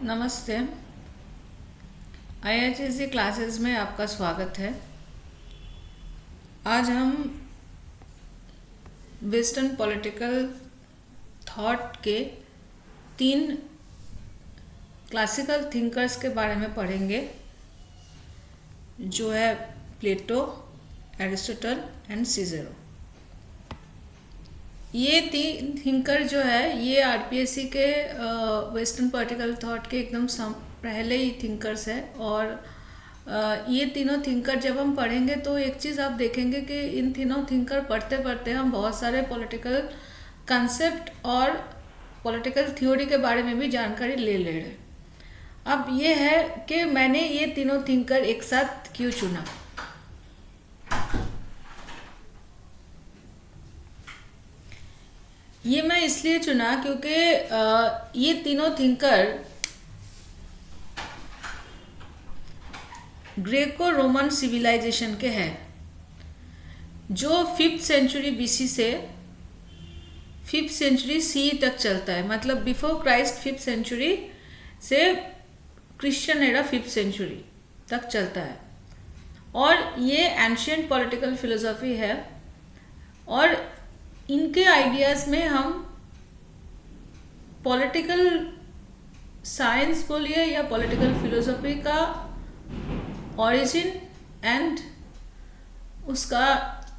नमस्ते। IITC classes में आपका स्वागत है। आज हम वेस्टर्न पॉलिटिकल थॉट के 3 क्लासिकल थिंकर्स के बारे में पढ़ेंगे, जो है प्लेटो, एरिस्टोटल एंड सीज़रो। ये 3 थिंकर जो है ये आरपीएससी के वेस्टर्न पॉलिटिकल थॉट के एकदम पहले ही थिंकर्स है। और ये तीनों थिंकर जब हम पढ़ेंगे तो एक चीज़ आप देखेंगे कि इन तीनों थिंकर पढ़ते पढ़ते हम बहुत सारे पॉलिटिकल कंसेप्ट और पॉलिटिकल थ्योरी के बारे में भी जानकारी ले रहे हैं। अब ये है कि मैंने ये तीनों थिंकर एक साथ क्यों चुना। ये मैं इसलिए चुना क्योंकि ये तीनों थिंकर ग्रेको रोमन सिविलाइजेशन के हैं, जो 5th सेंचुरी बीसी से 5th सेंचुरी सी तक चलता है। मतलब बिफोर क्राइस्ट 5th सेंचुरी से क्रिश्चियन एरा 5th सेंचुरी तक चलता है। और ये एंशिएंट पॉलिटिकल फिलोसॉफी है। और इनके आइडियाज़ में हम पॉलिटिकल साइंस बोलिए या पॉलिटिकल फिलोसॉफी का ओरिजिन एंड उसका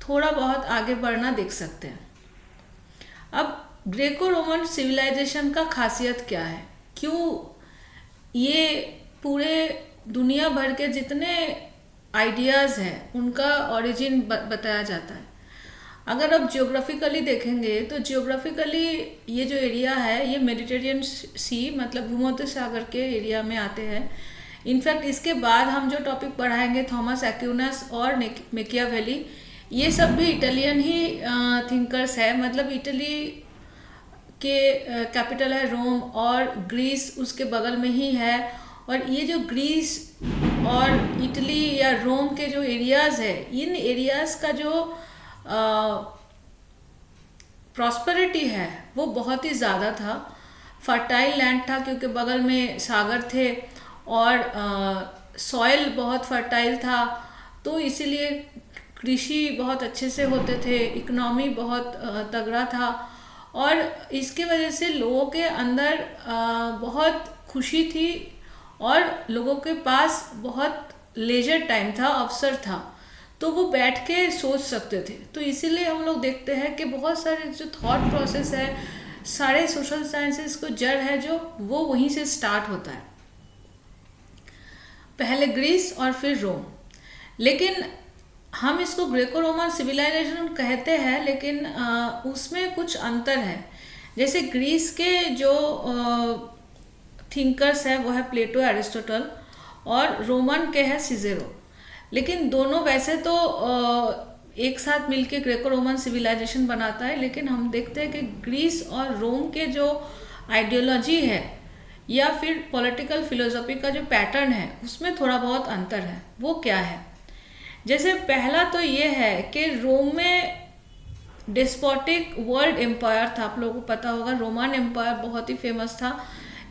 थोड़ा बहुत आगे बढ़ना देख सकते हैं। अब ग्रेको रोमन सिविलाइजेशन का खासियत क्या है, क्यों ये पूरे दुनिया भर के जितने आइडियाज़ हैं उनका ओरिजिन बताया जाता है। अगर आप जियोग्राफिकली देखेंगे तो जियोग्राफिकली ये जो एरिया है ये मेडिटेरियन सी मतलब भूमध्य सागर के एरिया में आते हैं। इनफैक्ट इसके बाद हम जो टॉपिक पढ़ाएंगे थॉमस एक्विनस और मैकियावेली, ये सब भी इटालियन ही थिंकर्स है। मतलब इटली के कैपिटल है रोम और ग्रीस उसके बगल में ही है। और ये जो ग्रीस और इटली या रोम के जो एरियाज़ है, इन एरियाज़ का जो प्रॉस्पेरिटी है वो बहुत ही ज़्यादा था। फर्टाइल लैंड था क्योंकि बगल में सागर थे और सॉइल बहुत फर्टाइल था, तो इसीलिए कृषि बहुत अच्छे से होते थे, इकोनॉमी बहुत तगड़ा था। और इसके वजह से लोगों के अंदर बहुत खुशी थी और लोगों के पास बहुत लेजर टाइम था, अवसर था, तो वो बैठ के सोच सकते थे। तो इसीलिए हम लोग देखते हैं कि बहुत सारे जो थॉट प्रोसेस है, सारे सोशल साइंसेस को जड़ है जो वो वहीं से स्टार्ट होता है, पहले ग्रीस और फिर रोम। लेकिन हम इसको ग्रेको रोमन सिविलाइजेशन कहते हैं, लेकिन उसमें कुछ अंतर है। जैसे ग्रीस के जो थिंकर्स है वो है प्लेटो, एरिस्टोटल, और रोमन के है सीज़ेरो। लेकिन दोनों वैसे तो एक साथ मिलके ग्रेको रोमन सिविलाइजेशन बनाता है, लेकिन हम देखते हैं कि ग्रीस और रोम के जो आइडियोलॉजी है या फिर पॉलिटिकल फिलोसॉफी का जो पैटर्न है उसमें थोड़ा बहुत अंतर है। वो क्या है? जैसे पहला तो ये है कि रोम में डेस्पोटिक वर्ल्ड एम्पायर था। आप लोगों को पता होगा रोमन एम्पायर बहुत ही फेमस था।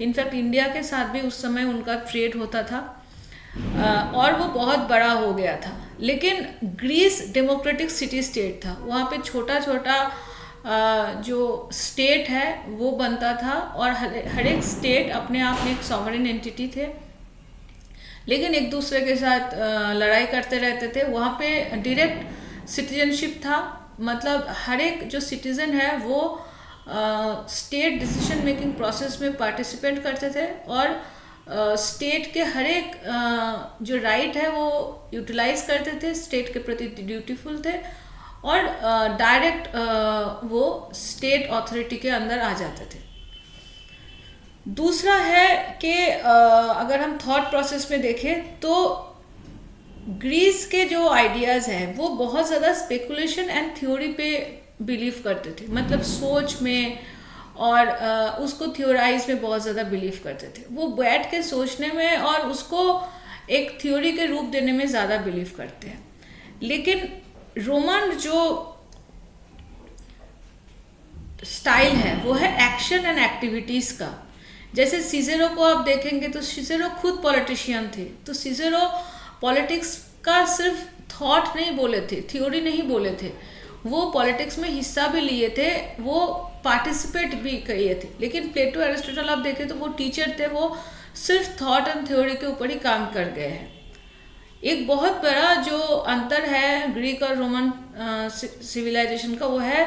इनफैक्ट इंडिया के साथ भी उस समय उनका ट्रेड होता था और वो बहुत बड़ा हो गया था। लेकिन ग्रीस डेमोक्रेटिक सिटी स्टेट था, वहाँ पे छोटा छोटा जो स्टेट है वो बनता था और हर एक स्टेट अपने आप में एक सॉवरेन एंटिटी थे, लेकिन एक दूसरे के साथ लड़ाई करते रहते थे। वहाँ पे डायरेक्ट सिटीजनशिप था, मतलब हर एक जो सिटीज़न है वो स्टेट डिसीजन मेकिंग प्रोसेस में पार्टिसिपेट करते थे और स्टेट के हर एक जो राइट है वो यूटिलाइज करते थे, स्टेट के प्रति ड्यूटीफुल थे और डायरेक्ट वो स्टेट अथॉरिटी के अंदर आ जाते थे। दूसरा है कि अगर हम थॉट प्रोसेस में देखें तो ग्रीस के जो आइडियाज़ हैं वो बहुत ज़्यादा स्पेकुलेशन एंड थ्योरी पे बिलीव करते थे। मतलब सोच में और उसको थ्योराइज में बहुत ज़्यादा बिलीव करते थे। वो बैठ के सोचने में और उसको एक थ्योरी के रूप देने में ज़्यादा बिलीव करते हैं। लेकिन रोमन जो स्टाइल है वो है एक्शन एंड एक्टिविटीज़ का। जैसे सीज़ेरो को आप देखेंगे तो सीज़ेरो खुद पॉलिटिशियन थे, तो सीज़ेरो पॉलिटिक्स का सिर्फ थॉट नहीं बोले थे, थ्योरी नहीं बोले थे, वो पॉलिटिक्स में हिस्सा भी लिए थे, वो पार्टिसिपेट भी किए थे। लेकिन प्लेटो एरिस्टोटल आप देखें तो वो टीचर थे, वो सिर्फ थॉट एंड थ्योरी के ऊपर ही काम कर गए हैं। एक बहुत बड़ा जो अंतर है ग्रीक और रोमन सिविलाइजेशन का, वो है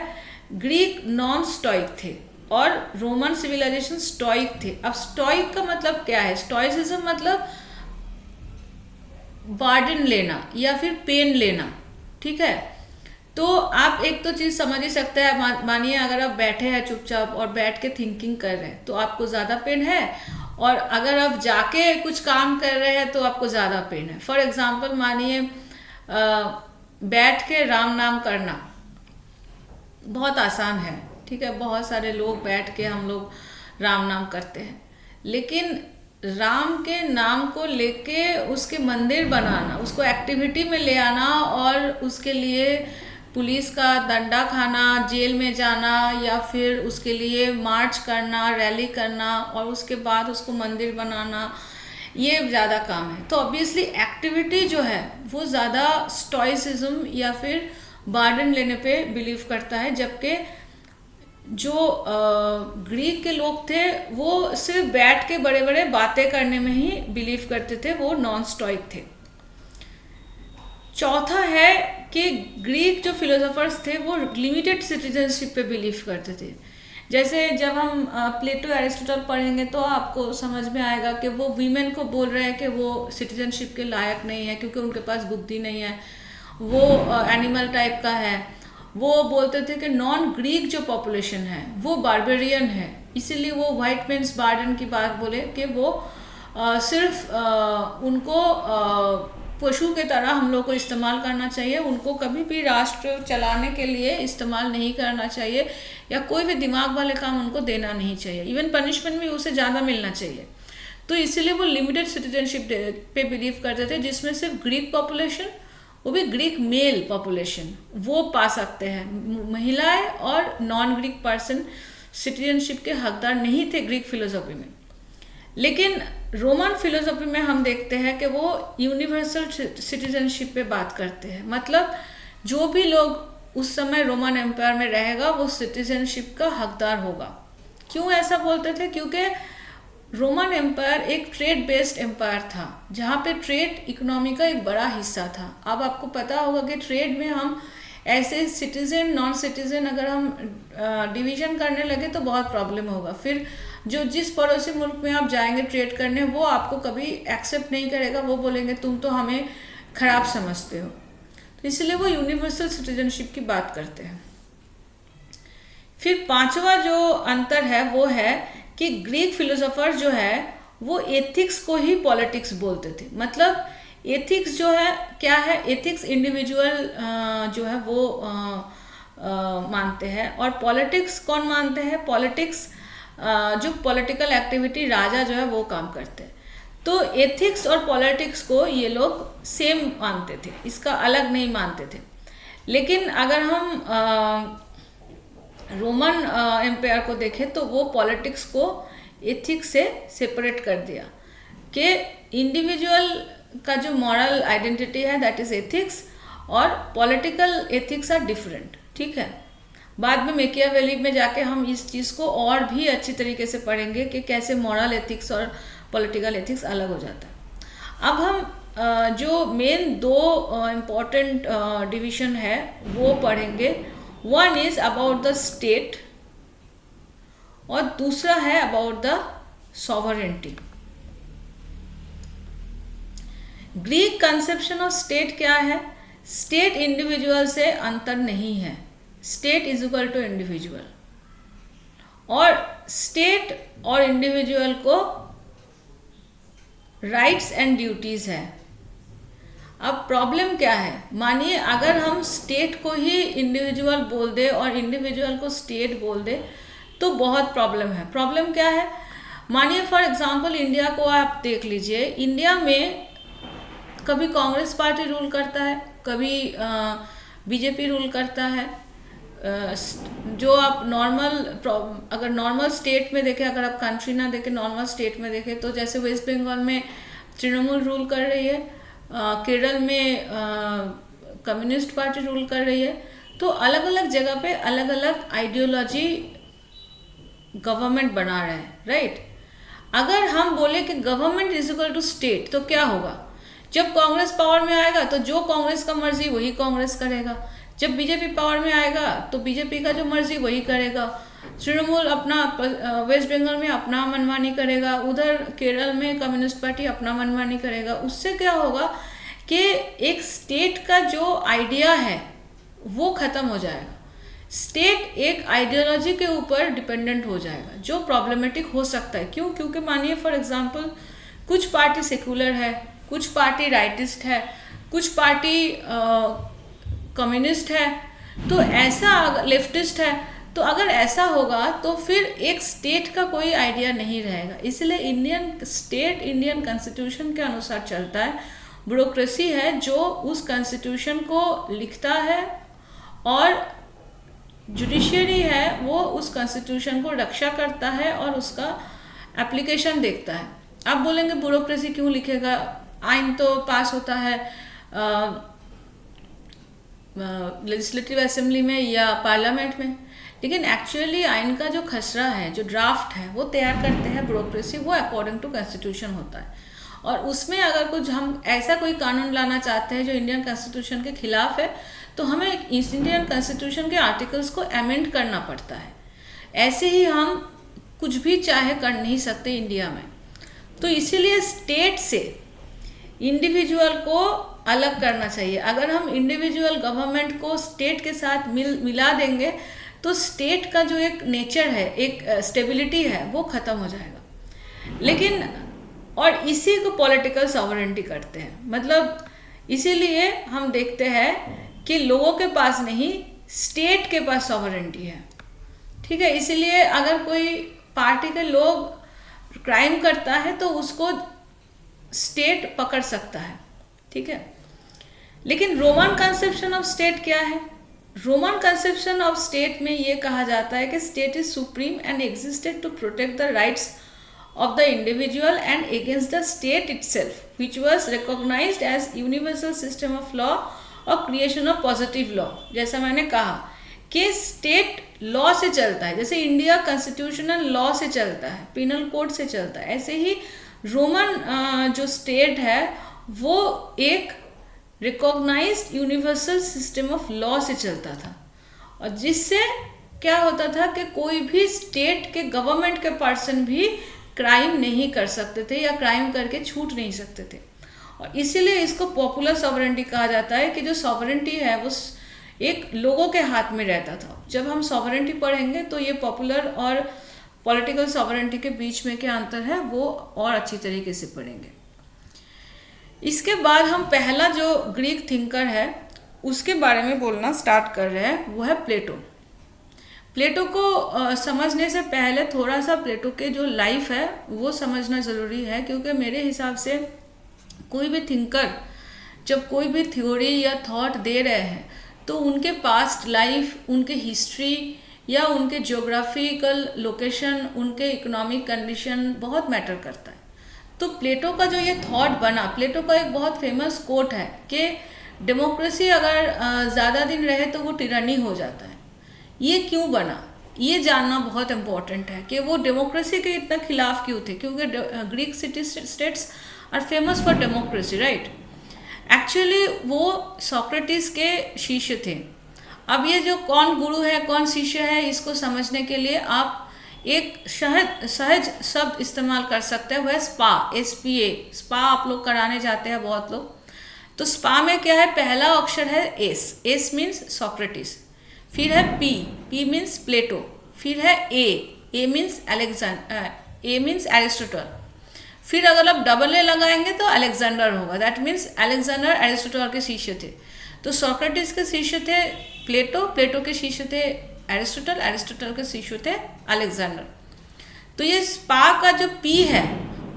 ग्रीक नॉन स्टोइक थे और रोमन सिविलाइजेशन स्टोइक थे। अब स्टोइक का मतलब क्या है? स्टोइसिज्म मतलब बार्डन लेना या फिर पेन लेना, ठीक है। तो आप एक तो चीज़ समझ ही सकते हैं, मानिए अगर आप बैठे हैं चुपचाप और बैठ के थिंकिंग कर रहे हैं तो आपको ज़्यादा पेन है, और अगर आप जाके कुछ काम कर रहे हैं तो आपको ज़्यादा पेन है। फॉर एग्जांपल मानिए बैठ के राम नाम करना बहुत आसान है, ठीक है, बहुत सारे लोग बैठ के हम लोग राम नाम करते हैं, लेकिन राम के नाम को लेके उसके मंदिर बनाना, उसको एक्टिविटी में ले आना और उसके लिए पुलिस का डंडा खाना, जेल में जाना, या फिर उसके लिए मार्च करना, रैली करना और उसके बाद उसको मंदिर बनाना, ये ज़्यादा काम है। तो ऑब्वियसली एक्टिविटी जो है वो ज़्यादा स्टोइसिज्म या फिर बार्डन लेने पे बिलीव करता है, जबकि जो ग्रीक के लोग थे वो सिर्फ बैठ के बड़े बड़े बातें करने में ही बिलीव करते थे, वो नॉन स्टोइक थे। चौथा है कि ग्रीक जो फिलोसोफर्स थे वो लिमिटेड सिटीजनशिप पे बिलीव करते थे। जैसे जब हम प्लेटो एरिस्टोटल पढ़ेंगे तो आपको समझ में आएगा कि वो वीमेन को बोल रहे हैं कि वो सिटीजनशिप के लायक नहीं है क्योंकि उनके पास बुद्धि नहीं है, वो एनिमल टाइप का है। वो बोलते थे कि नॉन ग्रीक जो पॉपुलेशन है वो बार्बेरियन है, इसीलिए वो वाइट मेन्स बार्डन की बात बोले कि वो सिर्फ उनको पशु के तरह हम लोग को इस्तेमाल करना चाहिए, उनको कभी भी राष्ट्र चलाने के लिए इस्तेमाल नहीं करना चाहिए या कोई भी दिमाग वाले काम उनको देना नहीं चाहिए, इवन पनिशमेंट भी उसे ज़्यादा मिलना चाहिए। तो इसीलिए वो लिमिटेड सिटीजनशिप पे बिलीव करते थे, जिसमें सिर्फ ग्रीक पॉपुलेशन, वो भी ग्रीक मेल पॉपुलेशन, वो पा सकते हैं। महिलाएं और नॉन ग्रीक पर्सन सिटीजनशिप के हकदार नहीं थे ग्रीक फिलोसॉफी में। लेकिन रोमन फिलोसॉफी में हम देखते हैं कि वो यूनिवर्सल सिटीजनशिप पे बात करते हैं, मतलब जो भी लोग उस समय रोमन एम्पायर में रहेगा वो सिटीजनशिप का हकदार होगा। क्यों ऐसा बोलते थे? क्योंकि रोमन एम्पायर एक ट्रेड बेस्ड एम्पायर था, जहाँ पे ट्रेड इकोनॉमी का एक बड़ा हिस्सा था। अब आपको पता होगा कि ट्रेड में हम ऐसे सिटीजन नॉन सिटीजन अगर हम डिवीजन करने लगे तो बहुत प्रॉब्लम होगा। फिर जो जिस पड़ोसी मुल्क में आप जाएंगे ट्रेड करने, वो आपको कभी एक्सेप्ट नहीं करेगा, वो बोलेंगे तुम तो हमें खराब समझते हो। तो इसलिए वो यूनिवर्सल सिटीजनशिप की बात करते हैं। फिर पांचवा जो अंतर है वो है कि ग्रीक फिलोसोफर जो है वो एथिक्स को ही पॉलिटिक्स बोलते थे। मतलब एथिक्स जो है क्या है? एथिक्स इंडिविजुअल जो है वो मानते हैं, और पॉलिटिक्स कौन मानते हैं? पॉलिटिक्स जो पॉलिटिकल एक्टिविटी राजा जो है वो काम करते हैं। तो एथिक्स और पॉलिटिक्स को ये लोग सेम मानते थे, इसका अलग नहीं मानते थे। लेकिन अगर हम रोमन एम्पायर को देखें तो वो पॉलिटिक्स को एथिक्स से सेपरेट कर दिया कि इंडिविजुअल का जो मॉरल आइडेंटिटी है दैट इज एथिक्स, और पॉलिटिकल एथिक्स आर डिफरेंट, ठीक है। बाद में मैकियावेली में जाके हम इस चीज़ को और भी अच्छी तरीके से पढ़ेंगे कि कैसे मॉरल एथिक्स और पॉलिटिकल एथिक्स अलग हो जाता है। अब हम जो मेन दो इम्पॉर्टेंट डिवीजन है वो पढ़ेंगे। One is about the state और दूसरा है about the sovereignty. Greek conception of state क्या है? स्टेट इंडिविजुअल से अंतर नहीं है, state is equal to individual, और स्टेट और इंडिविजुअल को राइट्स एंड ड्यूटीज है। अब प्रॉब्लम क्या है? मानिए अगर हम स्टेट को ही इंडिविजुअल बोल दे और इंडिविजुअल को स्टेट बोल दे तो बहुत प्रॉब्लम है। प्रॉब्लम क्या है? मानिए फॉर एग्जांपल इंडिया को आप देख लीजिए, इंडिया में कभी कांग्रेस पार्टी रूल करता है, कभी बीजेपी रूल करता है, जो आप अगर नॉर्मल स्टेट में देखें, अगर आप कंट्री ना देखें, नॉर्मल स्टेट में देखें, तो जैसे वेस्ट बंगाल में तृणमूल रूल कर रही है, केरल में कम्युनिस्ट पार्टी रूल कर रही है। तो अलग अलग जगह पे अलग अलग आइडियोलॉजी गवर्नमेंट बना रहे हैं, राइट। अगर हम बोले कि government is equal to state, तो क्या होगा? जब कांग्रेस पावर में आएगा तो जो कांग्रेस का मर्जी वही कांग्रेस करेगा, जब बीजेपी पावर में आएगा तो बीजेपी का जो मर्जी वही करेगा, तृणमूल अपना वेस्ट बंगाल में अपना मनमानी करेगा, उधर केरल में कम्युनिस्ट पार्टी अपना मनमानी करेगा। उससे क्या होगा कि एक स्टेट का जो आइडिया है वो खत्म हो जाएगा। स्टेट एक आइडियोलॉजी के ऊपर डिपेंडेंट हो जाएगा, जो प्रॉब्लमेटिक हो सकता है। क्यों? क्योंकि मानिए फॉर एग्जांपल कुछ पार्टी सेक्युलर है, कुछ पार्टी राइटिस्ट है, कुछ पार्टी कम्युनिस्ट है, तो ऐसा लेफ्टिस्ट है। तो अगर ऐसा होगा तो फिर एक स्टेट का कोई आइडिया नहीं रहेगा। इसलिए इंडियन कॉन्स्टिट्यूशन के अनुसार चलता है। ब्यूरोक्रेसी है जो उस कॉन्स्टिट्यूशन को लिखता है, और जुडिशियरी है वो उस कॉन्स्टिट्यूशन को रक्षा करता है और उसका एप्लीकेशन देखता है। आप बोलेंगे ब्यूरोक्रेसी क्यों लिखेगा, आइन तो पास होता है लेजिस्लेटिव असेंबली में या पार्लियामेंट में, लेकिन एक्चुअली आइन का जो खसरा है, जो ड्राफ्ट है, वो तैयार करते हैं ब्यूरोक्रेसी, वो अकॉर्डिंग टू कॉन्स्टिट्यूशन होता है। और उसमें अगर कुछ हम ऐसा कोई कानून लाना चाहते हैं जो इंडियन कॉन्स्टिट्यूशन के खिलाफ है, तो हमें इंडियन कॉन्स्टिट्यूशन के आर्टिकल्स को अमेंड करना पड़ता है। ऐसे ही हम कुछ भी चाहे कर नहीं सकते इंडिया में। तो इसीलिए स्टेट से इंडिविजुअल को अलग करना चाहिए। अगर हम इंडिविजुअल गवर्नमेंट को स्टेट के साथ मिला देंगे तो स्टेट का जो एक नेचर है, एक स्टेबिलिटी है, वो खत्म हो जाएगा। लेकिन और इसी को पॉलिटिकल सॉवरेंटी करते हैं। मतलब इसीलिए हम देखते हैं कि लोगों के पास नहीं, स्टेट के पास सॉवरेंटी है, ठीक है। इसीलिए अगर कोई पार्टी के लोग क्राइम करता है तो उसको स्टेट पकड़ सकता है, ठीक है। लेकिन रोमन कंसेप्शन ऑफ स्टेट क्या है? रोमन कंसेप्शन ऑफ स्टेट में ये कहा जाता है कि state is supreme and existed to protect the rights of the individual and against the state itself, which was recognized as universal system of law और creation of positive law। जैसा मैंने कहा कि स्टेट लॉ से चलता है, जैसे India constitutional law से चलता है, पिनल कोड से चलता है, ऐसे ही रोमन जो स्टेट है वो एक recognised universal system of law से चलता था। और जिससे क्या होता था कि कोई भी स्टेट के गवर्नमेंट के पर्सन भी क्राइम नहीं कर सकते थे या क्राइम करके छूट नहीं सकते थे। और इसीलिए इसको पॉपुलर सॉवरेंटी कहा जाता है कि जो सॉवरेंटी है वो एक लोगों के हाथ में रहता था। जब हम सॉवरेंटी पढ़ेंगे तो ये पॉपुलर और पॉलिटिकल सॉवरेंटी के बीच में क्या अंतर है वो और अच्छी तरीके से पढ़ेंगे। इसके बाद हम पहला जो ग्रीक थिंकर है उसके बारे में बोलना स्टार्ट कर रहे हैं, वो है प्लेटो। प्लेटो को समझने से पहले थोड़ा सा प्लेटो के जो लाइफ है वो समझना ज़रूरी है, क्योंकि मेरे हिसाब से कोई भी थिंकर जब कोई भी थ्योरी या थॉट दे रहे हैं तो उनके पास्ट लाइफ, उनके हिस्ट्री या उनके ज्योग्राफिकल लोकेशन, उनके इकोनॉमिक कंडीशन बहुत मैटर करता है। तो प्लेटो का जो ये थॉट बना, प्लेटो का एक बहुत फेमस कोट है कि डेमोक्रेसी अगर ज़्यादा दिन रहे तो वो टिरानी हो जाता है। ये क्यों बना, ये जानना बहुत इम्पोर्टेंट है कि वो डेमोक्रेसी के इतना खिलाफ क्यों थे, क्योंकि Greek city states are famous for democracy, right. Actually वो सोक्रेटिस के शिष्य थे। अब ये जो कौन गुरु है कौन शिष्य है इसको समझने के लिए आप एक सहज शब्द इस्तेमाल कर सकते हैं, वह है स्पा, SPA। स्पा आप लोग कराने जाते हैं बहुत लोग। तो स्पा में क्या है, पहला अक्षर है S मीन्स सोक्रेटिस, फिर है P मीन्स प्लेटो, फिर है A मीन्स एरिस्टोटल, फिर अगर आप डबल A लगाएंगे तो अलेक्जेंडर होगा, दैट मीन्स अलेक्जेंडर एरिस्टोटल के शिष्य थे। तो सोक्रेटिस के शिष्य थे प्लेटो, प्लेटो के शिष्य थे एरिस्टोटल, एरिस्टोटल के शिष्य थे अलेक्जेंडर। तो ये स्पा का जो P है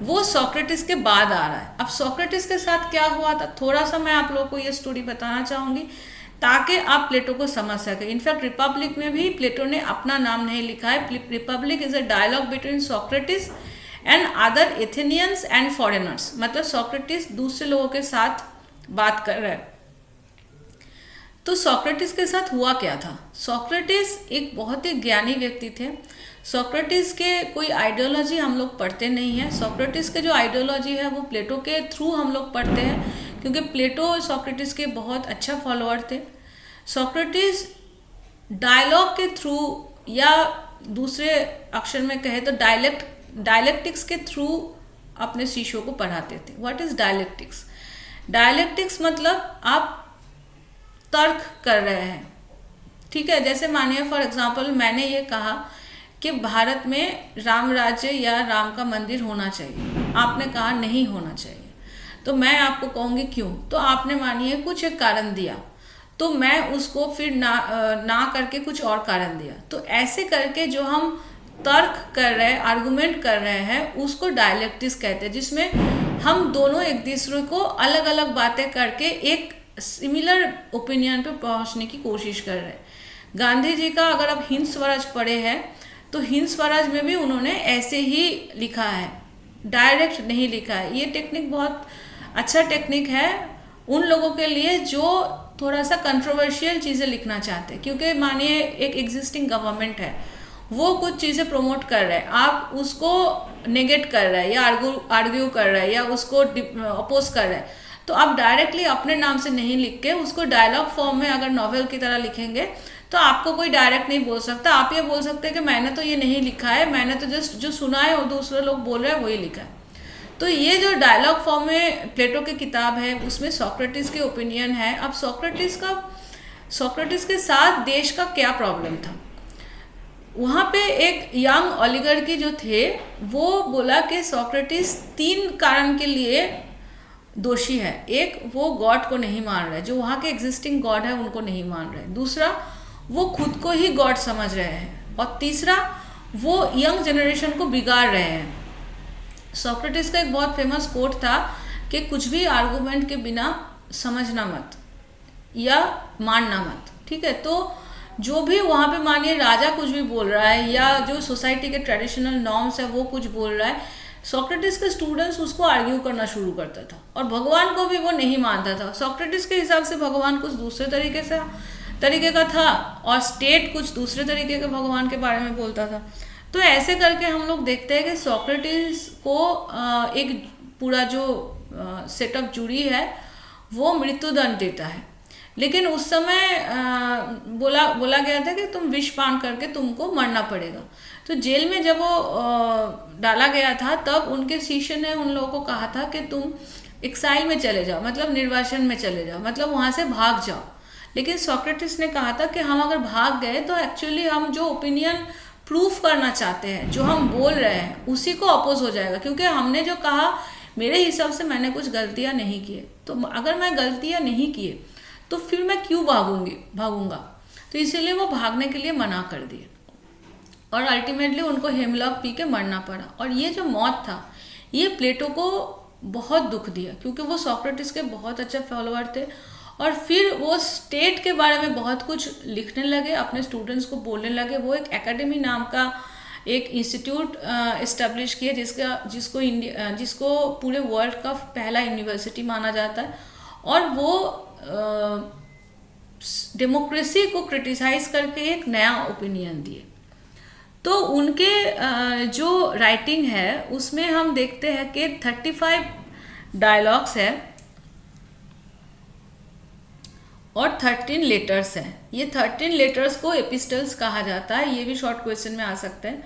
वो सोक्रेटिस के बाद आ रहा है। अब सोक्रेटिस के साथ क्या हुआ था, थोड़ा सा मैं आप लोगों को ये स्टोरी बताना चाहूँगी ताकि आप प्लेटो को समझ सकें। इनफैक्ट रिपब्लिक में भी प्लेटो ने अपना नाम नहीं लिखा है। Republic is a dialogue between Socrates and other Athenians and foreigners, मतलब सोक्रेटिस दूसरे लोगों के साथ बात कर रहा है। तो सोक्रेटिस के साथ हुआ क्या था? सोक्रेटिस एक बहुत ही ज्ञानी व्यक्ति थे। सोक्रेटिस के कोई आइडियोलॉजी हम लोग पढ़ते नहीं हैं। सोक्रेटिस के जो आइडियोलॉजी है वो प्लेटो के थ्रू हम लोग पढ़ते हैं, क्योंकि प्लेटो सोक्रेटिस के बहुत अच्छा फॉलोअर थे। सोक्रेटिस डायलॉग के थ्रू, या दूसरे अक्षर में कहे तो डायलेक्टिक्स के थ्रू अपने शिष्यों को पढ़ाते थे। What is dialectics? डायलेक्टिक्स मतलब आप तर्क कर रहे हैं, ठीक है। जैसे मानिए फॉर एग्जांपल मैंने ये कहा कि भारत में राम राज्य या राम का मंदिर होना चाहिए, आपने कहा नहीं होना चाहिए, तो मैं आपको कहूँगी क्यों, तो आपने मानिए कुछ एक कारण दिया, तो मैं उसको फिर ना करके कुछ और कारण दिया। तो ऐसे करके जो हम तर्क कर रहे हैं, आर्गुमेंट कर रहे हैं, उसको डायलेक्टिक्स कहते हैं, जिसमें हम दोनों एक दूसरे को अलग अलग बातें करके एक सिमिलर ओपिनियन पे पहुंचने की कोशिश कर रहे हैं। गांधी जी का अगर आप हिंद स्वराज पढ़े हैं तो हिंद स्वराज में भी उन्होंने ऐसे ही लिखा है, डायरेक्ट नहीं लिखा है। ये टेक्निक बहुत अच्छा टेक्निक है उन लोगों के लिए जो थोड़ा सा कंट्रोवर्शियल चीज़ें लिखना चाहते हैं, क्योंकि मानिए एक एग्जिस्टिंग गवर्नमेंट है, वो कुछ चीज़ें प्रमोट कर रहे हैं, आप उसको नेगेट कर रहे हैं या आर्ग्यू कर रहे हैं या उसको अपोज कर रहे हैं, तो आप डायरेक्टली अपने नाम से नहीं लिख के उसको डायलॉग फॉर्म में अगर नॉवेल की तरह लिखेंगे तो आपको कोई डायरेक्ट नहीं बोल सकता। आप ये बोल सकते हैं कि मैंने तो ये नहीं लिखा है, मैंने तो जस्ट जो सुना है और दूसरे लोग बोल रहे हैं वही लिखा है। तो ये जो डायलॉग फॉर्म में प्लेटो की किताब है उसमें सोक्रेटिस के ओपिनियन है। अब सोक्रेटिस के साथ देश का क्या प्रॉब्लम था? वहाँ पे एक यंग ओलिगार्की जो थे वो बोला कि सोक्रेटिस 3 कारण के लिए दोषी है। एक, वो गॉड को नहीं मान रहे, जो वहाँ के एग्जिस्टिंग गॉड है उनको नहीं मान रहे। दूसरा, वो खुद को ही गॉड समझ रहे हैं। और तीसरा, वो यंग जनरेशन को बिगाड़ रहे हैं। सोक्रेटिस का एक बहुत फेमस कोट था कि कुछ भी आर्गुमेंट के बिना समझना मत या मानना मत, ठीक है। तो जो भी वहाँ पे मानिए राजा कुछ भी बोल रहा है या जो सोसाइटी के ट्रेडिशनल नॉर्म्स है वो कुछ बोल रहा है, सोक्रेटिस के स्टूडेंट्स उसको आर्ग्यू करना शुरू करता था और भगवान को भी वो नहीं मानता था। सोक्रेटिस के हिसाब से भगवान कुछ दूसरे तरीके का था और स्टेट कुछ दूसरे तरीके के भगवान के बारे में बोलता था। तो ऐसे करके हम लोग देखते हैं कि सोक्रेटिस को एक पूरा जो सेटअप जुड़ी है वो मृत्युदंड देता है। लेकिन उस समय बोला गया था कि तुम विष पान करके तुमको मरना पड़ेगा। तो जेल में जब वो डाला गया था तब उनके शिष्य ने उन लोगों को कहा था कि तुम एक्साइल में चले जाओ, मतलब निर्वासन में चले जाओ, मतलब वहाँ से भाग जाओ। लेकिन सोक्रेटिस ने कहा था कि हम अगर भाग गए तो एक्चुअली हम जो ओपिनियन प्रूफ करना चाहते हैं, जो हम बोल रहे हैं, उसी को अपोज हो जाएगा, क्योंकि हमने जो कहा मेरे हिसाब से मैंने कुछ गलतियाँ नहीं किए, तो अगर मैं गलतियाँ नहीं किए तो फिर मैं क्यों भागूंगा। तो इसीलिए वो भागने के लिए मना कर दिए और अल्टीमेटली उनको हेमलॉक पी के मरना पड़ा। और ये जो मौत था ये प्लेटो को बहुत दुख दिया, क्योंकि वो सोक्रेटिस के बहुत अच्छे फॉलोअर थे। और फिर वो स्टेट के बारे में बहुत कुछ लिखने लगे, अपने स्टूडेंट्स को बोलने लगे। वो एक एकेडमी नाम का एक इंस्टीट्यूट इस्टेब्लिश किया जिसको पूरे वर्ल्ड का पहला यूनिवर्सिटी माना जाता है। और वो डेमोक्रेसी को क्रिटिसाइज करके एक नया ओपिनियन दिए। तो उनके जो राइटिंग है उसमें हम देखते हैं कि 35 डायलॉग्स है और 13 लेटर्स हैं। ये 13 लेटर्स को एपिस्टल्स कहा जाता है, ये भी शॉर्ट क्वेश्चन में आ सकते हैं।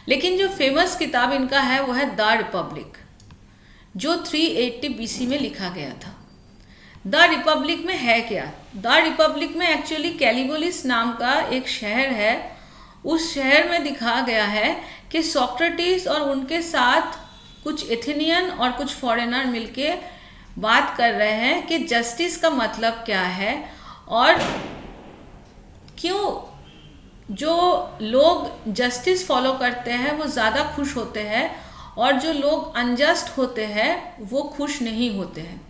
लेकिन जो फेमस किताब इनका है वो है द रिपब्लिक, जो 380 BC में लिखा गया था। द रिपब्लिक में है क्या? द रिपब्लिक में एक्चुअली कैलिगोलिस नाम का एक शहर है। उस शहर में दिखा गया है कि सोक्रेटिस और उनके साथ कुछ एथेनियन और कुछ फॉरेनर मिलके बात कर रहे हैं कि जस्टिस का मतलब क्या है और क्यों जो लोग जस्टिस फॉलो करते हैं वो ज़्यादा खुश होते हैं और जो लोग अनजस्ट होते हैं वो खुश नहीं होते हैं।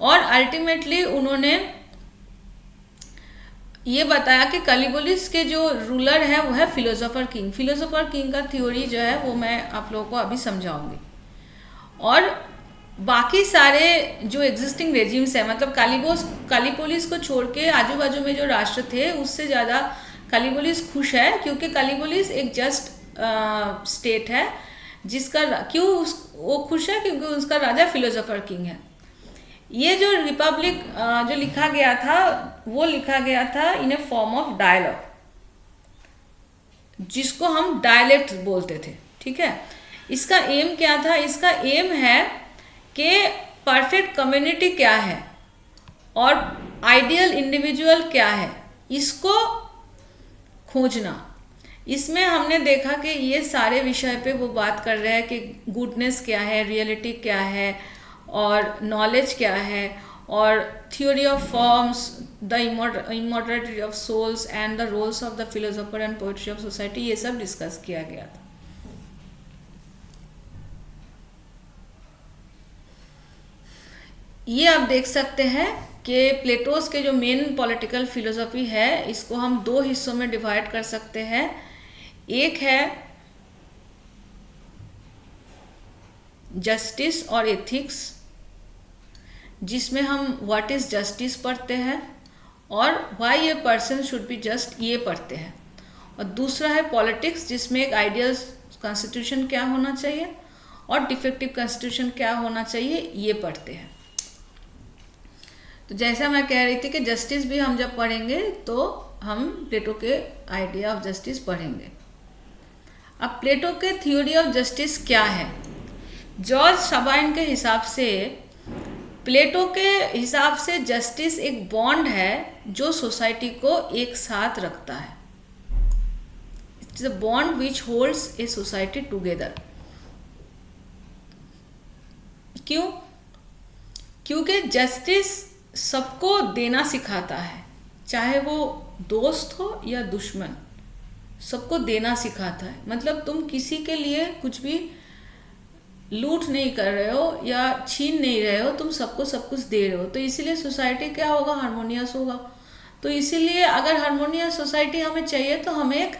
और अल्टीमेटली उन्होंने ये बताया कि कलिबोलिस के जो रूलर है वो है फिलोसोफर किंग। फिलोसोफर किंग का थ्योरी जो है वो मैं आप लोगों को अभी समझाऊंगी। और बाकी सारे जो एग्जिस्टिंग रेजिम्स है, मतलब कालीपोलिस को छोड़ के आजू बाजू में जो राष्ट्र थे उससे ज़्यादा कालीपोलिस खुश है, क्योंकि कालीपोलिस एक जस्ट स्टेट है जिसका वो खुश है क्योंकि उसका राजा फिलोसोफर किंग है। ये जो रिपब्लिक जो लिखा गया था वो लिखा गया था इन ए फॉर्म ऑफ डायलॉग, जिसको हम डायलेक्ट बोलते थे। ठीक है, इसका एम क्या था? इसका एम है कि परफेक्ट कम्युनिटी क्या है और आइडियल इंडिविजुअल क्या है, इसको खोजना। इसमें हमने देखा कि ये सारे विषय पे वो बात कर रहे हैं कि गुडनेस क्या है, रियलिटी क्या है, और नॉलेज क्या है, और theory of forms, the immortality of souls and the roles of the philosopher and poetry of society, ये सब डिस्कस किया गया था। ये आप देख सकते हैं कि प्लेटोस के जो मेन पॉलिटिकल फिलोसफी है इसको हम दो हिस्सों में डिवाइड कर सकते हैं। एक है जस्टिस और एथिक्स, जिसमें हम व्हाट इज जस्टिस पढ़ते हैं और why a person should be just, ये पढ़ते हैं। और दूसरा है पॉलिटिक्स, जिसमें एक आइडियल कॉन्स्टिट्यूशन क्या होना चाहिए और डिफेक्टिव कॉन्स्टिट्यूशन क्या होना चाहिए, ये पढ़ते हैं। तो जैसा मैं कह रही थी कि जस्टिस भी हम जब पढ़ेंगे तो हम प्लेटो के आइडिया ऑफ जस्टिस पढ़ेंगे। अब प्लेटो के थ्योरी ऑफ जस्टिस क्या है? जॉर्ज सबाइन के हिसाब से, प्लेटो के हिसाब से जस्टिस एक बॉन्ड है जो सोसाइटी को एक साथ रखता है। It's a bond which holds a society together. क्यों? क्योंकि जस्टिस सबको देना सिखाता है, चाहे वो दोस्त हो या दुश्मन, सबको देना सिखाता है। मतलब तुम किसी के लिए कुछ भी लूट नहीं कर रहे हो या छीन नहीं रहे हो, तुम सबको सब कुछ दे रहे हो। तो इसीलिए सोसाइटी क्या होगा? हार्मोनियस होगा। तो इसीलिए अगर हार्मोनियस सोसाइटी हमें चाहिए तो हमें एक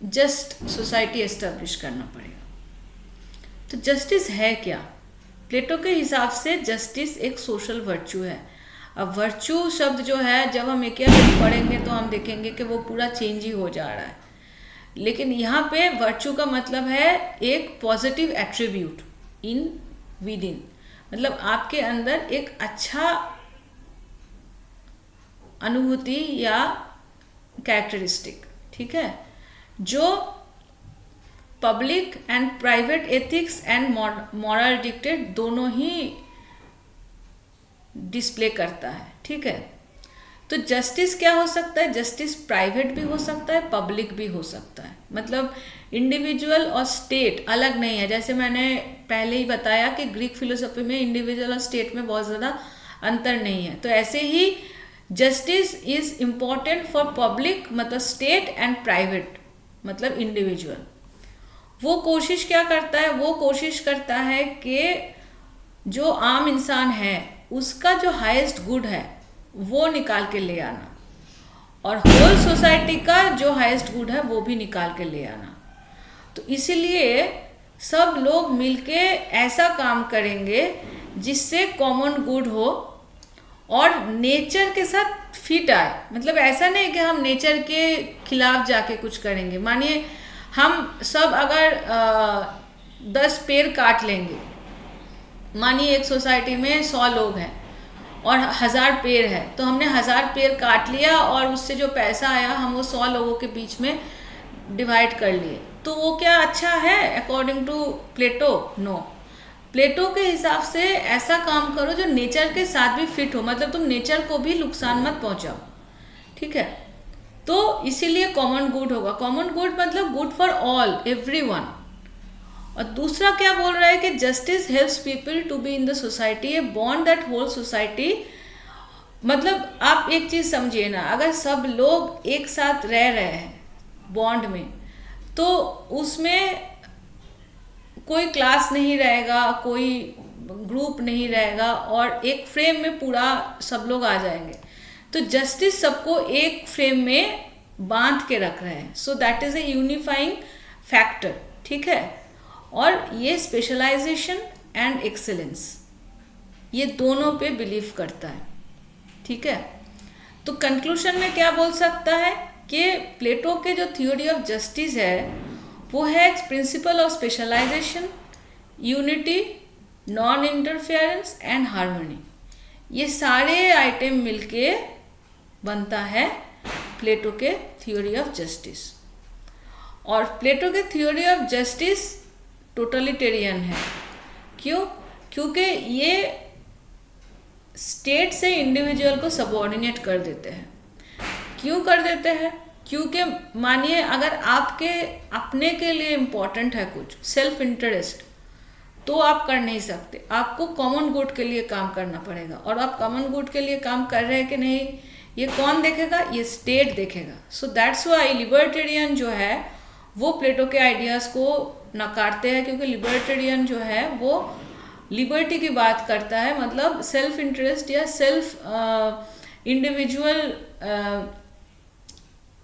जस्ट सोसाइटी एस्टेब्लिश करना पड़ेगा। तो जस्टिस है क्या? प्लेटो के हिसाब से जस्टिस एक सोशल वर्च्यू है। अब वर्च्यू शब्द जो है, जब हम एक पढ़ेंगे तो हम देखेंगे कि वो पूरा चेंज ही हो जा रहा है। लेकिन यहाँ पे वर्च्यू का मतलब है एक positive attribute in with in, मतलब आपके अंदर एक अच्छा अनुभूति या कैरेक्टरिस्टिक, ठीक है, जो public and private ethics and moral dictate दोनों ही डिस्प्ले करता है। ठीक है, तो जस्टिस क्या हो सकता है? जस्टिस प्राइवेट भी हो सकता है, पब्लिक भी हो सकता है। मतलब इंडिविजुअल और स्टेट अलग नहीं है। जैसे मैंने पहले ही बताया कि ग्रीक फिलोसफी में इंडिविजुअल और स्टेट में बहुत ज़्यादा अंतर नहीं है। तो ऐसे ही justice is important for public, मतलब स्टेट, एंड प्राइवेट मतलब इंडिविजुअल। वो कोशिश क्या करता है? वो कोशिश करता है कि जो आम इंसान है उसका जो हाईएस्ट गुड है वो निकाल के ले आना, और होल सोसाइटी का जो हाईएस्ट गुड है वो भी निकाल के ले आना। तो इसीलिए सब लोग मिलके ऐसा काम करेंगे जिससे कॉमन गुड हो और नेचर के साथ फिट आए। मतलब ऐसा नहीं कि हम नेचर के खिलाफ जाके कुछ करेंगे। मानिए हम सब अगर 10 पेड़ काट लेंगे, मानिए एक सोसाइटी में 100 लोग हैं और 1000 पेड़ है, तो हमने 1000 पेड़ काट लिया और उससे जो पैसा आया हम वो 100 लोगों के बीच में डिवाइड कर लिए। तो वो क्या अच्छा है अकॉर्डिंग टू प्लेटो? नो। प्लेटो के हिसाब से ऐसा काम करो जो नेचर के साथ भी फिट हो, मतलब तुम नेचर को भी नुकसान मत पहुंचाओ। ठीक है, तो इसीलिए कॉमन गुड होगा। कॉमन गुड मतलब गुड फॉर ऑल, एवरीवन। और दूसरा क्या बोल रहा है कि justice helps people to be in the society, a bond that whole society. मतलब आप एक चीज़ समझिए ना, अगर सब लोग एक साथ रह रहे हैं बॉन्ड में, तो उसमें कोई क्लास नहीं रहेगा, कोई ग्रुप नहीं रहेगा, और एक फ्रेम में पूरा सब लोग आ जाएंगे। तो जस्टिस सबको एक फ्रेम में बांध के रख रहे हैं, सो that is a unifying factor, ठीक है। और ये स्पेशलाइजेशन एंड एक्सेलेंस, ये दोनों पे बिलीव करता है, ठीक है। तो कंक्लूजन में क्या बोल सकता है कि प्लेटो के जो थ्योरी ऑफ जस्टिस है वो है principle of specialisation, unity, non interference and harmony. ये सारे आइटम मिलके बनता है प्लेटो के थ्योरी ऑफ जस्टिस। और प्लेटो के थ्योरी ऑफ जस्टिस टोटलिटेरियन है। क्यों? क्योंकि ये स्टेट से इंडिविजुअल को सबऑर्डिनेट कर देते हैं। क्यों कर देते हैं? क्योंकि मानिए अगर आपके अपने के लिए इम्पोर्टेंट है कुछ, सेल्फ इंटरेस्ट, तो आप कर नहीं सकते, आपको कॉमन गुड के लिए काम करना पड़ेगा। और आप कॉमन गुड के लिए काम कर रहे हैं कि नहीं, ये कौन देखेगा? ये स्टेट देखेगा। सो दैट्स वाई लिबर्टेरियन जो है वो प्लेटो के आइडियाज़ को नकारते हैं, क्योंकि लिबर्टेरियन जो है वो लिबर्टी की बात करता है, मतलब सेल्फ इंटरेस्ट या सेल्फ इंडिविजुअल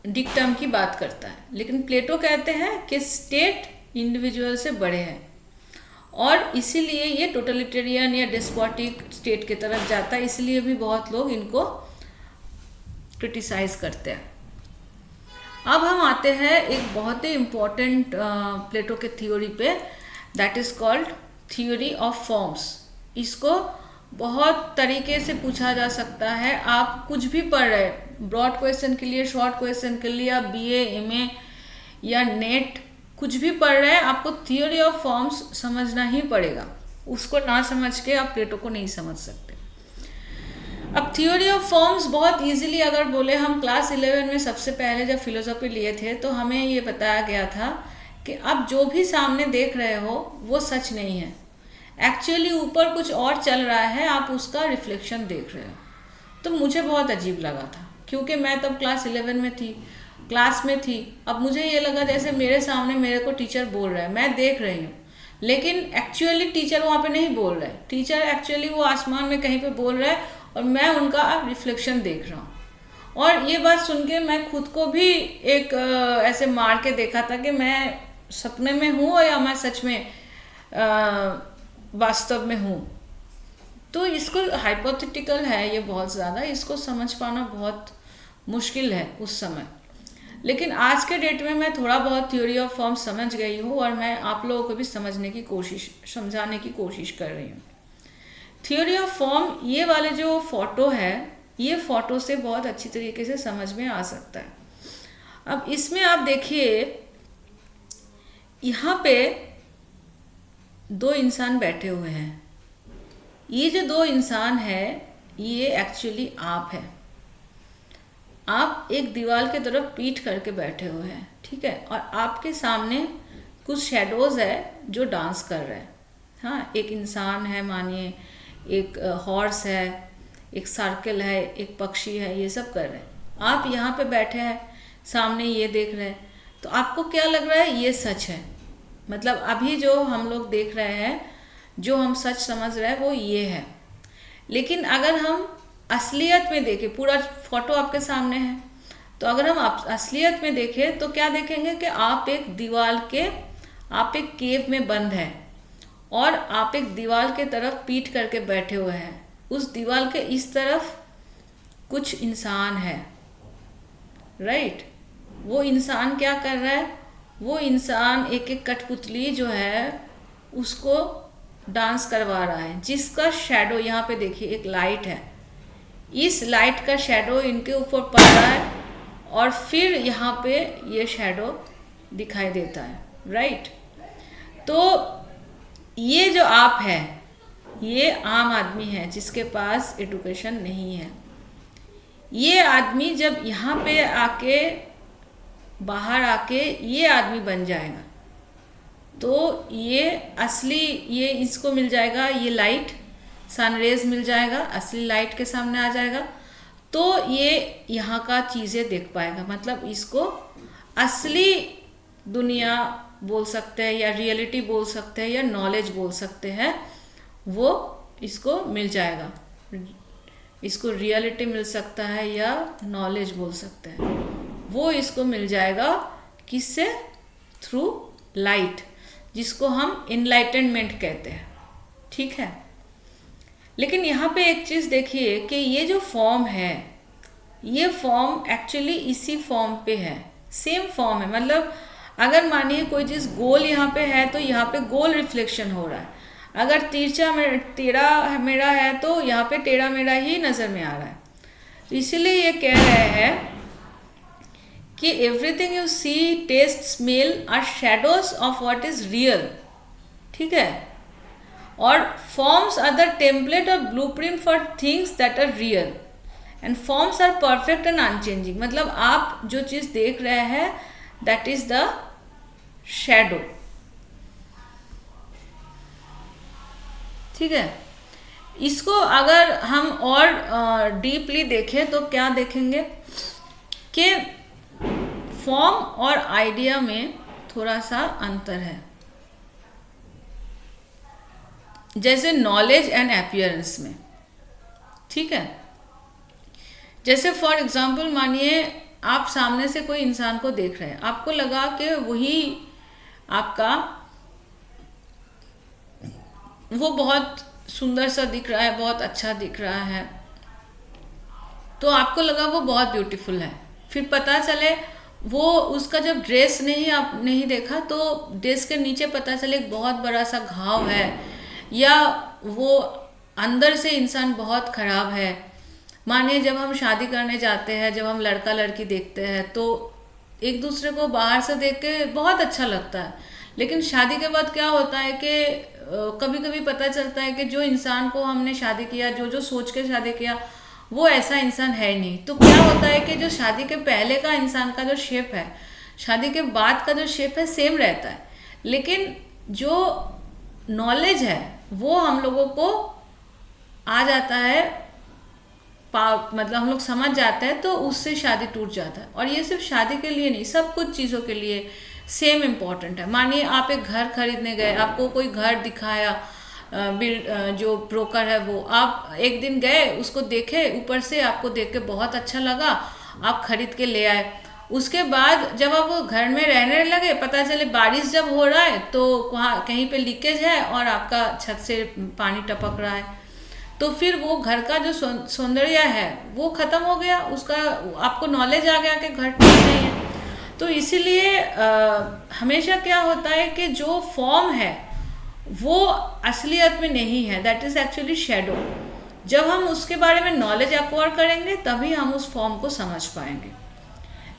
डिक्टम की बात करता है। लेकिन प्लेटो कहते हैं कि स्टेट इंडिविजुअल से बड़े हैं, और इसीलिए ये टोटलिटेरियन या डिस्पोटिक स्टेट की तरफ जाता है। इसलिए भी बहुत लोग इनको क्रिटिसाइज करते हैं। अब हम आते हैं एक बहुत ही इम्पोर्टेंट प्लेटो के थ्योरी पे, that is called theory of forms. इसको बहुत तरीके से पूछा जा सकता है। आप कुछ भी पढ़ रहे हैं, ब्रॉड क्वेश्चन के लिए, शॉर्ट क्वेश्चन के लिए, आप BA, MA या नेट कुछ भी पढ़ रहे हैं, आपको थ्योरी ऑफ फॉर्म्स समझना ही पड़ेगा। उसको ना समझ के आप प्लेटो को नहीं समझ सकते। अब थ्योरी ऑफ फॉर्म्स बहुत इजीली अगर बोले, हम क्लास 11 में सबसे पहले जब फिलोसॉफी लिए थे तो हमें ये बताया गया था कि आप जो भी सामने देख रहे हो वो सच नहीं है, एक्चुअली ऊपर कुछ और चल रहा है, आप उसका रिफ्लेक्शन देख रहे हो। तो मुझे बहुत अजीब लगा था, क्योंकि मैं तब क्लास 11 में थी, क्लास में थी। अब मुझे ये लगा जैसे मेरे सामने मेरे को टीचर बोल रहा है, मैं देख रही हूँ, लेकिन एक्चुअली टीचर वहाँ पे नहीं बोल रहा है। टीचर एक्चुअली वो आसमान में कहीं पे बोल रहा है और मैं उनका रिफ्लेक्शन देख रहा हूँ। और ये बात सुन के मैं खुद को भी एक ऐसे मार के देखा था कि मैं सपने में हूँ या मैं सच में वास्तव में हूँ। तो इसको हाइपोथेटिकल है ये बहुत ज़्यादा, इसको समझ पाना बहुत मुश्किल है उस समय। लेकिन आज के डेट में मैं थोड़ा बहुत थ्योरी ऑफ फॉर्म समझ गई हूँ, और मैं आप लोगों को भी समझाने की कोशिश कर रही हूँ। थ्योरी ऑफ फॉर्म, ये वाले जो फोटो है, ये फोटो से बहुत अच्छी तरीके से समझ में आ सकता है। अब इसमें आप देखिए, यहाँ पे दो इंसान बैठे हुए हैं। ये जो दो इंसान है ये एक्चुअली आप है। आप एक दीवार के तरफ पीठ करके बैठे हुए हैं, ठीक है, और आपके सामने कुछ शेडोज है जो डांस कर रहे हैं। हाँ, एक इंसान है, मानिए एक हॉर्स है, एक सर्कल है, एक पक्षी है, ये सब कर रहे हैं। आप यहाँ पे बैठे हैं, सामने ये देख रहे हैं, तो आपको क्या लग रहा है? ये सच है। मतलब अभी जो हम लोग देख रहे हैं, जो हम सच समझ रहे हैं वो ये है। लेकिन अगर हम असलियत में देखें, पूरा फोटो आपके सामने है, तो अगर हम असलियत में देखें तो क्या देखेंगे कि आप एक केव में बंद है, और आप एक दीवार के तरफ पीठ करके बैठे हुए हैं। उस दीवार के इस तरफ कुछ इंसान है, राइट। वो इंसान क्या कर रहा है? वो इंसान एक एक कठपुतली जो है उसको डांस करवा रहा है, जिसका शैडो यहाँ पे देखिए, एक लाइट है, इस लाइट का शैडो इनके ऊपर पड़ रहा है, और फिर यहाँ पे ये शैडो दिखाई देता है, राइट। तो ये जो आप है, ये आम आदमी है जिसके पास एजुकेशन नहीं है। ये आदमी जब यहाँ पे आके, बाहर आके ये आदमी बन जाएगा, तो ये असली, ये इसको मिल जाएगा, ये लाइट, सनरेज मिल जाएगा, असली लाइट के सामने आ जाएगा, तो ये यहाँ का चीज़ें देख पाएगा। मतलब इसको असली दुनिया बोल सकते हैं, या रियलिटी बोल सकते हैं, या नॉलेज बोल सकते हैं, वो इसको मिल जाएगा, इसको रियलिटी मिल सकता है या नॉलेज बोल सकते हैं, वो इसको मिल जाएगा किससे? थ्रू लाइट, जिसको हम इनलाइटनमेंट कहते हैं। ठीक है, लेकिन यहाँ पे एक चीज़ देखिए कि ये जो फॉर्म है, ये फॉर्म एक्चुअली इसी फॉर्म पे है, सेम फॉर्म है। मतलब अगर मानिए कोई चीज़ गोल यहाँ पे है तो यहाँ पे गोल रिफ्लेक्शन हो रहा है, अगर टेढ़ा मेढ़ा है तो यहाँ पे टेढ़ा मेढ़ा ही नज़र में आ रहा है। तो इसीलिए ये कह रहे हैं कि everything you see, taste, smell are shadows of what is real. ठीक है, और फॉर्म्स आर द टेम्पलेट और blueprint for things that are real and forms are perfect and unchanging. मतलब आप जो चीज़ देख रहे हैं दैट इज द शैडो। ठीक है, इसको अगर हम और डीपली देखें तो क्या देखेंगे कि फॉर्म और आइडिया में थोड़ा सा अंतर है, जैसे नॉलेज एंड अपीयरेंस में। ठीक है, जैसे फॉर एग्जांपल मानिए आप सामने से कोई इंसान को देख रहे हैं, आपको लगा कि वही आपका वो बहुत सुंदर सा दिख रहा है, बहुत अच्छा दिख रहा है, तो आपको लगा वो बहुत ब्यूटीफुल है। फिर पता चले वो उसका जब ड्रेस आप नहीं देखा तो ड्रेस के नीचे पता चले एक बहुत बड़ा सा घाव है, या वो अंदर से इंसान बहुत खराब है। मानिए जब हम शादी करने जाते हैं, जब हम लड़का लड़की देखते हैं तो एक दूसरे को बाहर से देख के बहुत अच्छा लगता है, लेकिन शादी के बाद क्या होता है कि कभी कभी पता चलता है कि जो इंसान को हमने शादी किया, जो जो सोच के शादी किया, वो ऐसा इंसान है नहीं। तो क्या होता है कि जो शादी के पहले का इंसान का जो शेप है, शादी के बाद का जो शेप है सेम रहता है, लेकिन जो नॉलेज है वो हम लोगों को आ जाता है, मतलब हम लोग समझ जाते हैं, तो उससे शादी टूट जाता है। और ये सिर्फ शादी के लिए नहीं, सब कुछ चीज़ों के लिए सेम इम्पॉर्टेंट है। मानिए आप एक घर खरीदने गए, आपको कोई घर दिखाया, जो ब्रोकर है वो, आप एक दिन गए, उसको देखे, ऊपर से आपको देख के बहुत अच्छा लगा, आप खरीद के ले आए। उसके बाद जब आप वो घर में रहने लगे, पता चले बारिश जब हो रहा है तो वहाँ कहीं पे लीकेज है और आपका छत से पानी टपक रहा है, तो फिर वो घर का जो सौंदर्य है वो खत्म हो गया, उसका आपको नॉलेज आ गया कि घर ठीक नहीं है। तो इसीलिए हमेशा क्या होता है कि जो फॉर्म है वो असलियत में नहीं है, दैट इज एक्चुअली शैडो। जब हम उसके बारे में नॉलेज एक्वायर करेंगे तभी हम उस फॉर्म को समझ पाएंगे।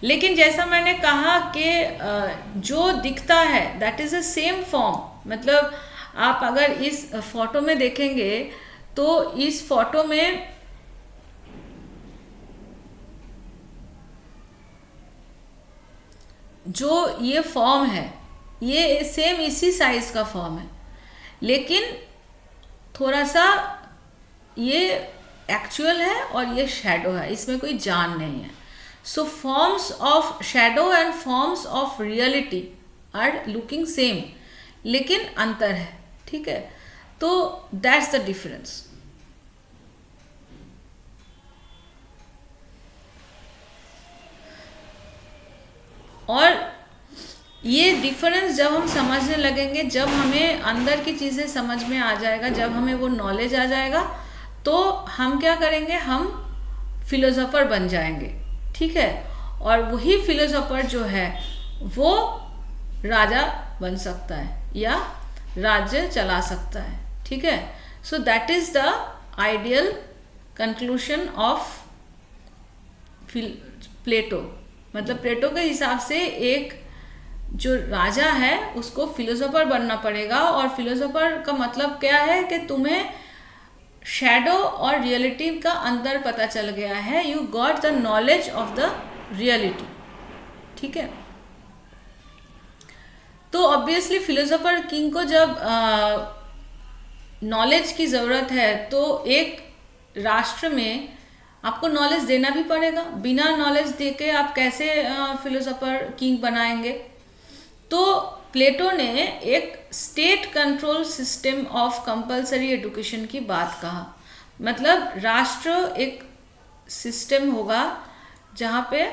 लेकिन जैसा मैंने कहा कि जो दिखता है that is a same form. मतलब आप अगर इस फोटो में देखेंगे तो इस फोटो में जो ये फॉर्म है ये सेम इसी साइज का फॉर्म है, लेकिन थोड़ा सा ये एक्चुअल है और ये शैडो है, इसमें कोई जान नहीं है। So forms of shadow and forms of reality are looking same, लेकिन अंतर है। ठीक है, तो दैट्स द डिफरेंस। और ये डिफरेंस जब हम समझने लगेंगे, जब हमें अंदर की चीज़ें समझ में आ जाएगा, जब हमें वो नॉलेज आ जाएगा, तो हम क्या करेंगे, हम फिलोसोफर बन जाएंगे। ठीक है, और वही फिलोसोफर जो है वो राजा बन सकता है या राज्य चला सकता है। ठीक है, so that is the ideal conclusion of Plato. मतलब प्लेटो के हिसाब से एक जो राजा है उसको फिलोसोफर बनना पड़ेगा, और फिलोसोफर का मतलब क्या है कि तुम्हें शैडो और रियलिटी का अंतर पता चल गया है, you got the knowledge of the reality. ठीक है, तो ऑब्वियसली फिलोसोफर किंग को जब नॉलेज की ज़रूरत है तो एक राष्ट्र में आपको नॉलेज देना भी पड़ेगा। बिना नॉलेज देके आप कैसे फिलोसोफर किंग बनाएंगे? तो प्लेटो ने एक state control system of compulsory education की बात कहा। मतलब राष्ट्र एक सिस्टम होगा जहाँ पे